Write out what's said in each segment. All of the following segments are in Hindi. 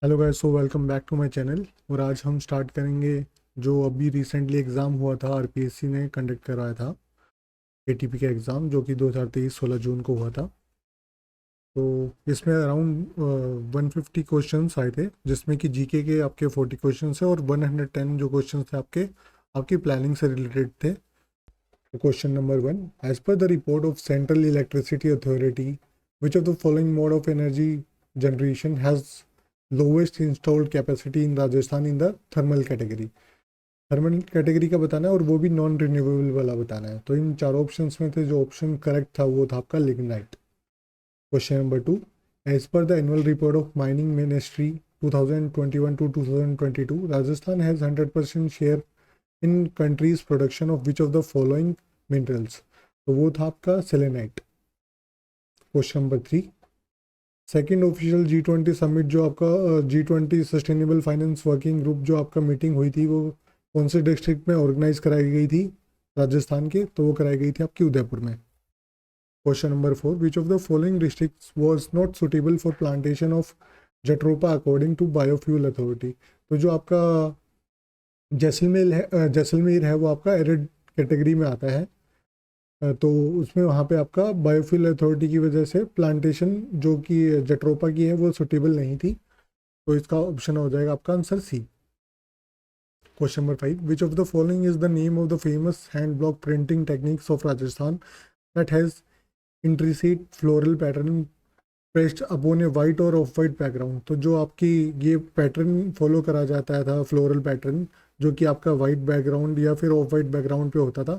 Hello guys, so welcome back to my channel. और आज हम स्टार्ट करेंगे जो अभी रिसेंटली एग्ज़ाम हुआ था, आरपीएससी ने कंडक्ट कराया था एटीपी का एग्ज़ाम, जो कि 2023 16 जून को हुआ था। तो इसमें अराउंड 150 क्वेश्चंस आए थे, जिसमें कि जीके के आपके 40 क्वेश्चंस है और 110 जो क्वेश्चंस थे आपके आपकी प्लानिंग से रिलेटेड थे। Question number 1, as per the report of central electricity authority, which of the following mode of energy generation has lowest installed capacity in Rajasthan in the thermal category. Thermal category का बताना है और वो भी नॉन रिन्यूएबल वाला बताना है। तो इन चारों ऑप्शंस में थे, जो ऑप्शन करेक्ट था वो था आपका lignite. Question number 2, as per the annual report of mining ministry 2021 to 2022, Rajasthan has 100% share in country's production of which of the following minerals. तो वो था आपका selenite. Question number 3, second official G20 summit, जो आपका G20 sustainable finance working group जो आपका मीटिंग हुई थी, वो कौन से डिस्ट्रिक्ट में ऑर्गेनाइज कराई गई थी राजस्थान के? तो वो कराई गई थी आपकी उदयपुर में। Question number 4, which of the following districts was not suitable for plantation of jatropha according to biofuel authority. तो जो आपका जैसलमेर है वो आपका एरिड कैटेगरी में आता है। तो उसमें वहाँ पे आपका बायोफ्यूल अथॉरिटी की वजह से प्लांटेशन जो कि जट्रोपा की है वो सुटेबल नहीं थी। तो इसका ऑप्शन हो जाएगा आपका answer C. Question number 5, which of the following is the name of the famous hand block printing techniques of Rajasthan that has intricate floral pattern pressed upon a white और ऑफ वाइट बैकग्राउंड। तो जो आपकी ये पैटर्न फॉलो करा जाता था, फ्लोरल पैटर्न, जो कि आपका वाइट बैकग्राउंड या फिर ऑफ वाइट बैकग्राउंड पे होता था,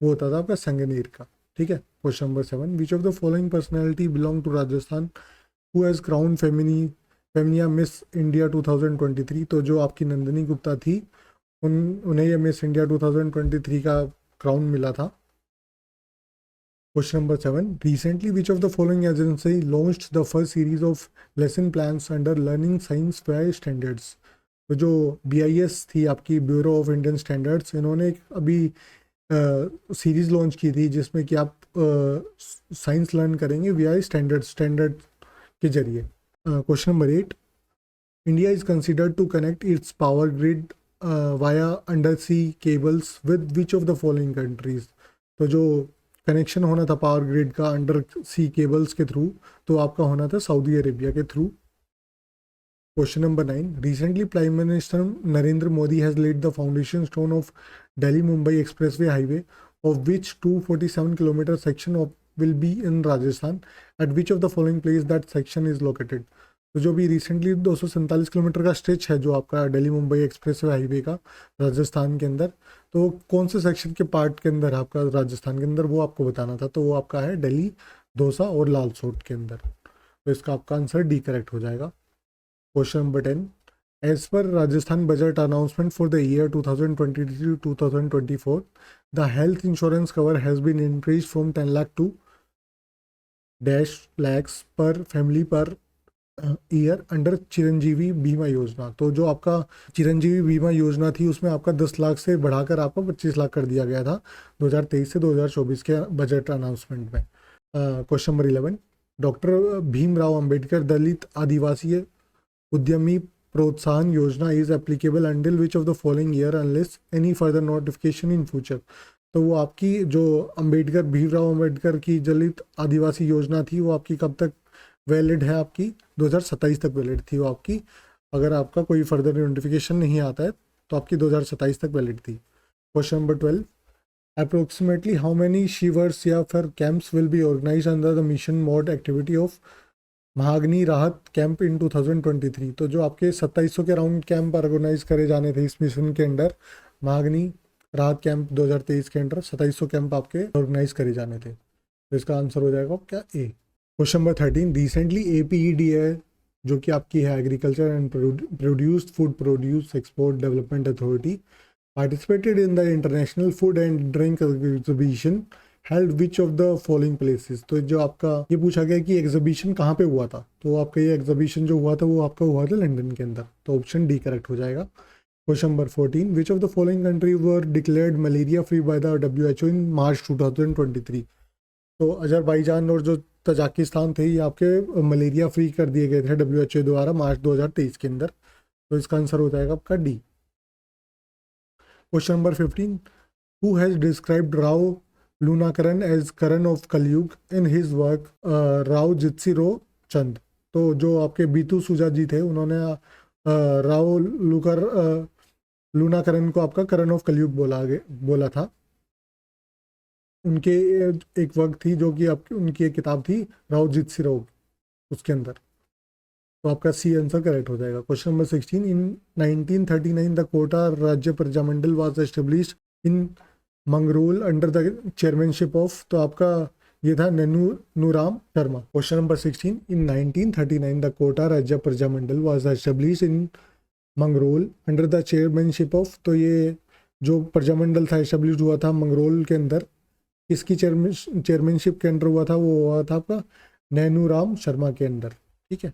वो होता था आपका संगनीर का। ठीक है। Question number 7, which of the following personality belong to Rajasthan who has crown Femina Miss India 2023। तो जो आपकी नंदिनी गुप्ता थी, उन्हें ये मिस इंडिया 2023 का क्राउन मिला था। Question number 7, recently which of the following agency launched the first series of lesson plans under learning science by standards. तो जो BIS थी आपकी, ब्यूरो ऑफ इंडियन स्टैंडर्ड्स, इन्होंने एक अभी सीरीज लॉन्च की थी जिसमें कि आप साइंस लर्न करेंगे वी स्टैंडर्ड के जरिए। Question number 8, India is considered to connect its power grid via undersea cables with which of the following countries. तो जो कनेक्शन होना था पावर ग्रिड का अंडर सी केबल्स के थ्रू, तो आपका होना था सऊदी अरेबिया के through. Question number 9, recently prime minister Narendra Modi has laid the foundation stone of Delhi Mumbai expressway highway of which 247 kilometre section of will be in Rajasthan eight which of the following place that section is located. तो जो भी रिसेंटली 247 किलोमीटर का स्ट्रेच है जो आपका दिल्ली मुंबई एक्सप्रेसवे हाईवे का राजस्थान के अंदर, तो कौन से सेक्शन के पार्ट के अंदर है आपका राजस्थान के अंदर, वो आपको बताना था। तो वो आपका है दिल्ली, दौसा और लालसोट के अंदर। तो इसका आपका आंसर डी करेक्ट हो जाएगा। Question number 10, as per Rajasthan budget announcement for the year 2023 to 2024, the health insurance cover has been increase from 10 lakh to dash lakhs per family per year under Chiranjeevi बीमा योजना। तो जो आपका चिरंजीवी बीमा योजना थी, उसमें आपका 10 लाख से बढ़ाकर आपका 25 लाख कर दिया गया था 2023 से 2024 के बजट अनाउंसमेंट में। Question number 11, doctor Bhimrao Ambedkar दलित आदिवासी उद्यमी प्रोत्साहन योजना is applicable until which of the following year unless any further notification in future. तो वो आपकी जो भीमराव अंबेडकर की दलित आदिवासी योजना थी, वो आपकी कब तक वैलिड है? आपकी 2027 तक वैलिड थी वो आपकी। अगर आपका कोई फर्दर नोटिफिकेशन नहीं आता है तो आपकी 2027 तक वैलिड थी। Question number 12, approximately how many शिवर्स या फिर camps will be organise under the mission mode activity of Mehngai Rahat camp in 2023। तो जो आपके 2700 के राउंड कैंप ऑर्गेनाइज करे जाने थे इस मिशन के अंडर, महागनी राहत कैंप 2023 के अंडर 2700 कैंप आपके ऑर्गेनाइज करे जाने थे। तो इसका आंसर हो जाएगा क्या ए। क्वेश्चन नंबर 13, रिसेंटली APEDA जो कि आपकी है agriculture and produced food produce export development authority, participated in the international food and drink exhibition held which of the following places. तो जो आपका ये पूछा गया कि एग्जीबिशन कहाँ पे हुआ था, तो आपका ये एग्जीबिशन जो हुआ था वो आपका हुआ था लंदन के अंदर। तो ऑप्शन डी करेक्ट हो जाएगा। Question number 14, which of the following country were declared malaria free by the WHO इन मार्च 2023। तो अजरबैजान और जो तजाकिस्तान थे ये आपके मलेरिया फ्री कर दिए गए थे WHO द्वारा मार्च 2023 के अंदर। तो इसका आंसर हो जाएगा आपका D. Question number 15, who has described Rao Lunakaran as Karan of Kalyug in his work Rao Jaitsiro Chhand. तो जो आपके बीतू सुजा जी थे उन्होंने राव लूनाकरन को आपका करण ऑफ कलयुग बोला था। उनके एक वर्क थी जो कि आपकी उनकी एक किताब थी राव जित्सिरो, उसके अंदर। तो आपका सी आंसर करेक्ट हो जाएगा। Question number 16, in 1939 the Kota Rajya Prajamandal was established in Mangrol under the chairmanship of. तो आपका ये था Nuram Sharma. Question number 16, in 1939 the Kota Rajya Prajamandal was established in Mangrol under the chairmanship of. तो ये जो प्रजामंडल था एस्टेब्लिश हुआ था मंगरोल के अंदर, किसकी चेयरमैनशिप के अंडर हुआ था? वो हुआ था आपका नैनूराम शर्मा के अंडर। ठीक है,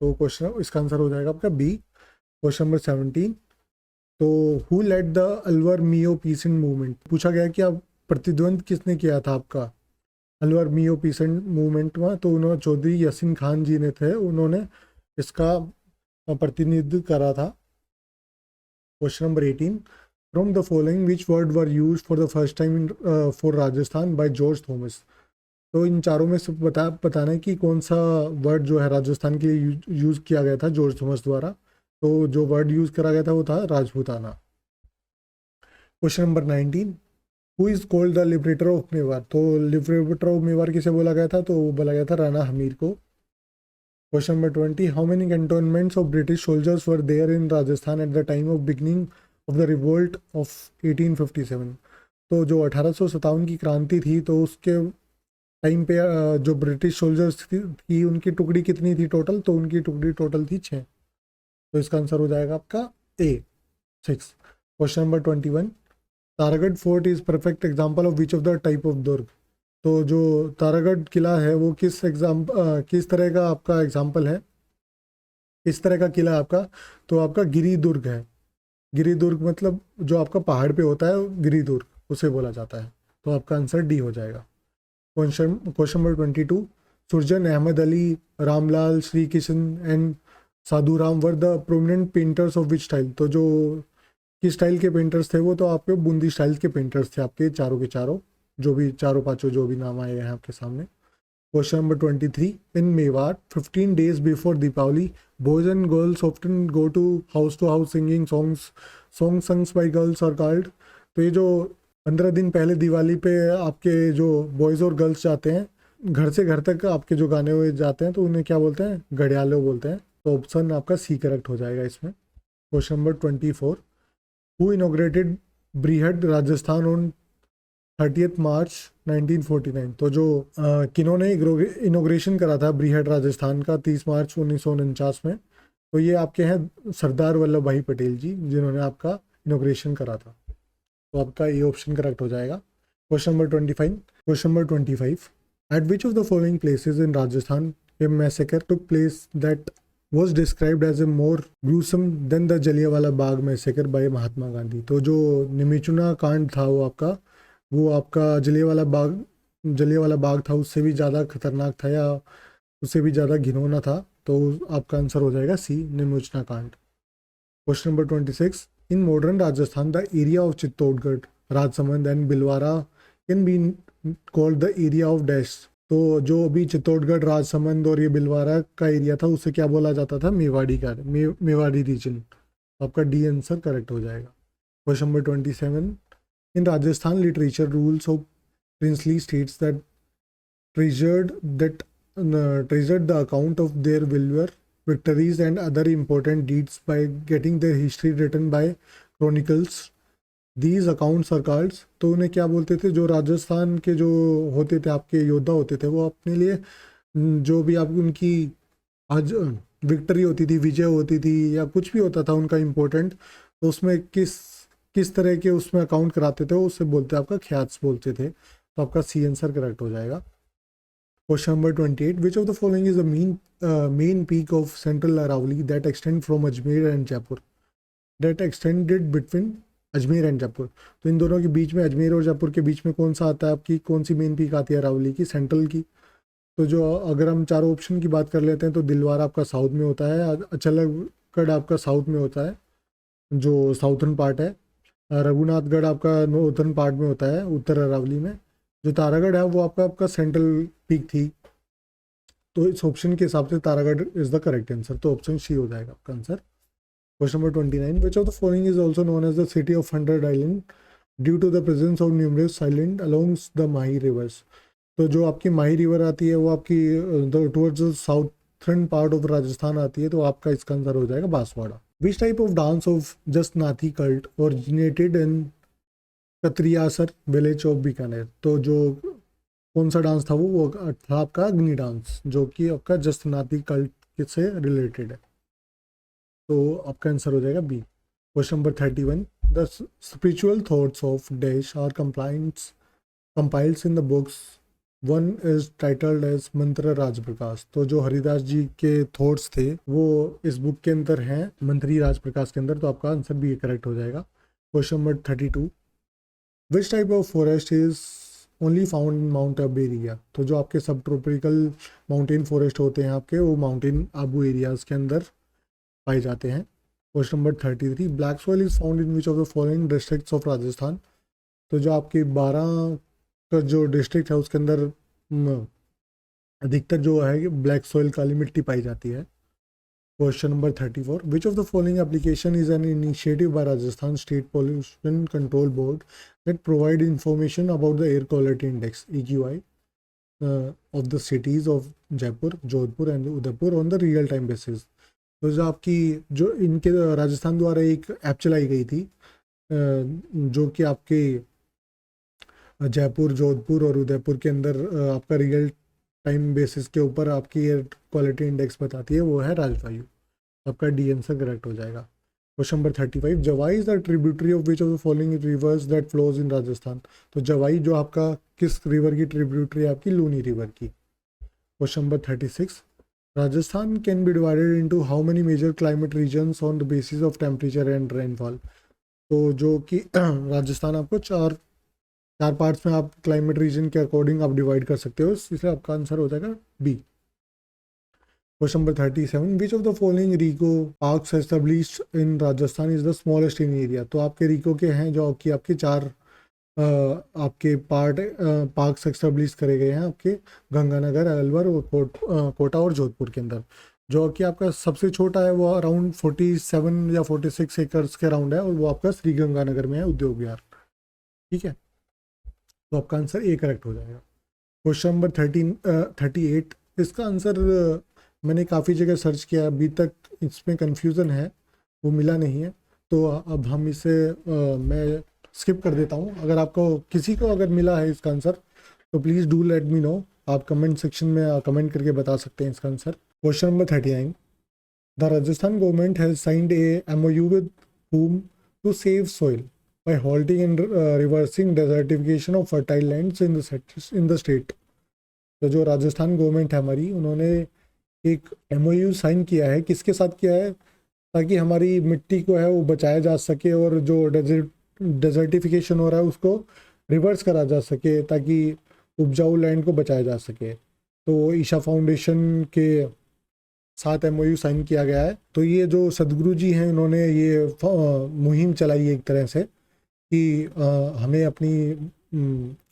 तो क्वेश्चन इसका आंसर हो जाएगा आपका बी। क्वेश्चन नंबर 17, तो who led the Alwar Meo peasant movement. पूछा गया कि आप प्रतिद्वंद किसने किया था आपका अलवर मियो पीसेंट मूवमेंट में? तो उन्होंने चौधरी यासीन खान जी ने थे, उन्होंने इसका प्रतिनिधित्व करा था। Question number 18, from the following which word were use for the first time for Rajasthan by George Thomas. तो इन चारों में से बताना है कि कौन सा वर्ड जो है राजस्थान के लिए यूज़ किया गया था जॉर्ज थॉमस द्वारा। तो जो वर्ड यूज़ करा गया था वो था Rajputana. Question number 19, who is called the liberator of Mewar. तो लिबरेटर ऑफ मेवार किसे बोला गया था? तो बोला गया था राणा हमीर को। Question number 20, how many cantonments of British soldiers were there in Rajasthan at the time of beginning of the revolt of 1857। तो जो 1857 की क्रांति थी तो उसके टाइम पे जो ब्रिटिश सोल्जर्स थी उनकी टुकड़ी कितनी थी टोटल? तो उनकी टुकड़ी टोटल थी 6। तो इसका आंसर हो जाएगा आपका A 6। Question number 21, Taragarh fort is perfect example of which of the type of durg. तो जो तारागढ़ किला है वो किस तरह का आपका एग्जाम्पल है, किस तरह का किला है आपका? तो आपका गिरी दुर्ग है। गिरी दुर्ग मतलब जो आपका पहाड़ पे होता है गिरी दुर्ग, उसे बोला जाता है। तो आपका आंसर डी हो जाएगा। Question number 22, Surjan Ahmad Ali, Ramlal, Shri Kishan and Sadhu Ram were the prominent painters of which style. तो जो किस स्टाइल के पेंटर्स थे वो? तो आपके बूंदी स्टाइल के पेंटर्स थे आपके चारों के चारों, जो भी चारों पांचों जो भी नाम आए हैं आपके सामने। Question number 23, in Mewar 15 days before Deepawali boys and girls often go to house singing song songs by girls are called. तो ये जो 15 दिन पहले दिवाली पे आपके जो बॉयज़ और गर्ल्स जाते हैं घर से घर तक आपके जो गाने हुए जाते हैं तो उन्हें क्या बोलते हैं? घड़ियालो बोलते हैं। तो ऑप्शन आपका सी करेक्ट हो जाएगा इसमें। Question number 24, who inaugurated Brihat Rajasthan on 30 March 1949। तो जो किन्होंने इनोग्रेशन करा था ब्रीहट राजस्थान का 30 मार्च 1949 में? तो ये आपके हैं सरदार वल्लभ भाई पटेल जी, जिन्होंने आपका इनोग्रेशन करा था। तो आपका ये ऑप्शन करेक्ट हो जाएगा। Question number 25, at which of the following places in Rajasthan a massacre took place that was described as a more gruesome than the Jallianwala Bagh massacre by Mahatma Gandhi. तो जो निमिचुना कांड था वो आपका जलियांवाला बाग था उससे भी ज़्यादा खतरनाक था या उससे भी ज़्यादा घिनौना था। तो आपका आंसर हो जाएगा सी, निमिचुना कांड। Question number 26, in modern Rajasthan the area of Chittorgarh, Rajsamand and Bhilwara can be called the area of dash. तो जो अभी चित्तौड़गढ़, राजसमंद और ये बिलवारा का एरिया था उसे क्या बोला जाता था? मेवाड़ी रीजन। आपका डी आंसर करेक्ट हो जाएगा। Question number 27, in Rajasthan literature rules of princely states that treasured the account of their valor, victories and other important deeds by getting their history written by chronicles. These accounts are called। तो उन्हें क्या बोलते थे? जो राजस्थान के जो होते थे आपके योद्धा होते थे वो अपने लिए जो भी आप उनकी आज विक्ट्री होती थी, विजय होती थी या कुछ भी होता था उनका इम्पोर्टेंट, तो उसमें किस तरह के उसमें अकाउंट कराते थे उससे बोलते आपका ख्यात्स बोलते थे। तो आपका सी आंसर करेक्ट हो जाएगा। Question number 28, which of the following is the main peak of central Aravalli that extend from Ajmer and Jaipur, that extended between Ajmer and Jaipur. तो इन दोनों के बीच में, अजमेर और जयपुर के बीच में कौन सा आता है आपकी, कौन सी मेन पीक आती है अरावली की, सेंट्रल की। तो जो अगर हम चारों ऑप्शन की बात कर लेते हैं तो दिलवारा आपका साउथ में होता है, अचलगढ़ आपका साउथ में होता है जो साउथर्न पार्ट है, रघुनाथगढ़ आपका नॉर्थर्न पार्ट में होता है उत्तर अरावली में, जो तारागढ़ है वो आपका आपका सेंट्रल पीक थी। तो इस ऑप्शन के हिसाब से Taragarh is the correct answer, तो ऑप्शन सी हो जाएगा आपका answer. Question number 29, which of the following is also known as the city of 100 island due to the presence of numerous island alongs the Mahi rivers. तो जो आपकी माही रिवर आती है वो आपकी towards the southern part of Rajasthan आती है, तो आपका इसका आंसर हो जाएगा Banswara. Which type of dance of just नाथी cult originated in Katariyasar village of Bikaner. तो जो कौन सा डांस था वो था आपका अग्नि डांस, जो कि आपका जस्ट नाथी कल्ट से रिलेटेड है, तो आपका आंसर हो जाएगा B. Question number 31, the spiritual thoughts of dash are compiles in the books one is titled as Mantra Raj प्रकाश। तो जो हरिदास जी के थॉट्स थे वो इस बुक के अंदर हैं, मंत्री राज प्रकाश के अंदर, तो आपका आंसर भी करेक्ट हो जाएगा। Question number 32, which type of forest is only found in mount Abu area. तो जो आपके सब ट्रॉपिकल माउंटेन फॉरेस्ट होते हैं आपके, वो माउंटेन आबू एरियाज के अंदर पाए जाते हैं। Question number 33, black soil is found in which of the following districts of Rajasthan. तो जो आपके 12 का जो डिस्ट्रिक्ट है उसके अंदर अधिकतर जो है ब्लैक सॉइल काली मिट्टी पाई जाती है। Question number 34, which of the following application is an initiative by Rajasthan state pollution control board that provide information about the air quality index EQI of the cities of Jaipur, Jodhpur and Udaipur on the real time basis. तो जो आपकी जो इनके राजस्थान द्वारा एक ऐप चलाई गई थी जो कि आपके जयपुर, जोधपुर और उदयपुर के अंदर आपका रियल टाइम बेसिस के ऊपर आपकी एयर क्वालिटी इंडेक्स बताती है, वो है राजवायु। आपका डी आंसर करेक्ट हो जाएगा। Question number 35, Jawai is the tributary of which of the following rivers that flows in Rajasthan. तो जवाई जो आपका किस रिवर की ट्रिब्यूटरी है आपकी, लूनी रिवर की। Question number 36, Rajasthan can be divided into how many major climate regions on the basis of temperature and rainfall. तो जो कि राजस्थान आपको चार पार्ट्स में आप क्लाइमेट रीजन के अकॉर्डिंग आप डिवाइड कर सकते हो, इसलिए आपका आंसर हो जाएगा B. Question number 37, which of the following RIICO parks established in Rajasthan is the smallest in area. तो आपके रिको के हैं जो कि आपके 4 आपके पार्क्स एस्टेब्लिश करे गए हैं आपके गंगानगर, अलवर और कोटा और जोधपुर के अंदर। जो कि आपका सबसे छोटा है वो अराउंड 47 या 46 एकर्स के अराउंड है, और वो आपका श्री गंगानगर में है, उद्योग विहार। ठीक है, तो आपका आंसर ए करेक्ट हो जाएगा। क्वेश्चन नंबर 38, इसका आंसर मैंने काफ़ी जगह सर्च किया, अभी तक इसमें कन्फ्यूज़न है, वो मिला नहीं है, तो अब हम इसे मैं स्किप कर देता हूँ। अगर आपको किसी को अगर मिला है इसका आंसर तो please do let me know, आप कमेंट सेक्शन में कमेंट करके बता सकते हैं इसका answer. Question number 39, the Rajasthan government has signed a MOU with whom to save soil by halting and reversing desertification of fertile lands in the state। तो जो राजस्थान गवर्नमेंट है हमारी, उन्होंने एक MOU साइन किया है, किसके साथ किया है, ताकि हमारी मिट्टी को है वो बचाया जा सके और जो डेजर्टिफिकेशन हो रहा है उसको रिवर्स करा जा सके, ताकि उपजाऊ लैंड को बचाया जा सके। तो ईशा फाउंडेशन के साथ MOU साइन किया गया है। तो ये जो सदगुरु जी हैं, इन्होंने ये मुहिम चलाई है एक तरह से कि हमें अपनी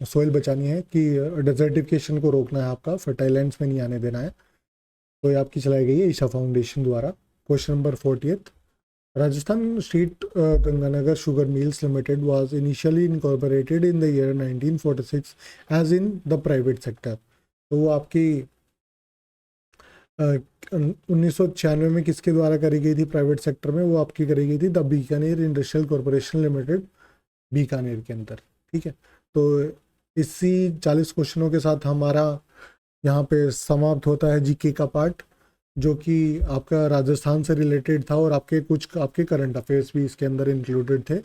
सोइल बचानी है, कि डेजर्टिफिकेशन को रोकना है, आपका फर्टाइल लैंड्स में नहीं आने देना है। तो ये आपकी चलाई गई है ईशा फाउंडेशन द्वारा। Question number 40, Rajasthan state Ganganagar sugar mills limited was initially incorporated in the year 1946 as in the private sector. तो वो आपकी 1996 में किसके द्वारा करी गई थी प्राइवेट सेक्टर में, वो आपकी करी गई थी the Bikaner industrial corporation limited, Bikaner के अंदर। ठीक है, तो इसी 40 क्वेश्चनों के साथ हमारा यहाँ पे समाप्त होता है जीके का पार्ट, जो कि आपका राजस्थान से रिलेटेड था, और आपके कुछ आपके करंट अफेयर्स भी इसके अंदर इंक्लूडेड थे।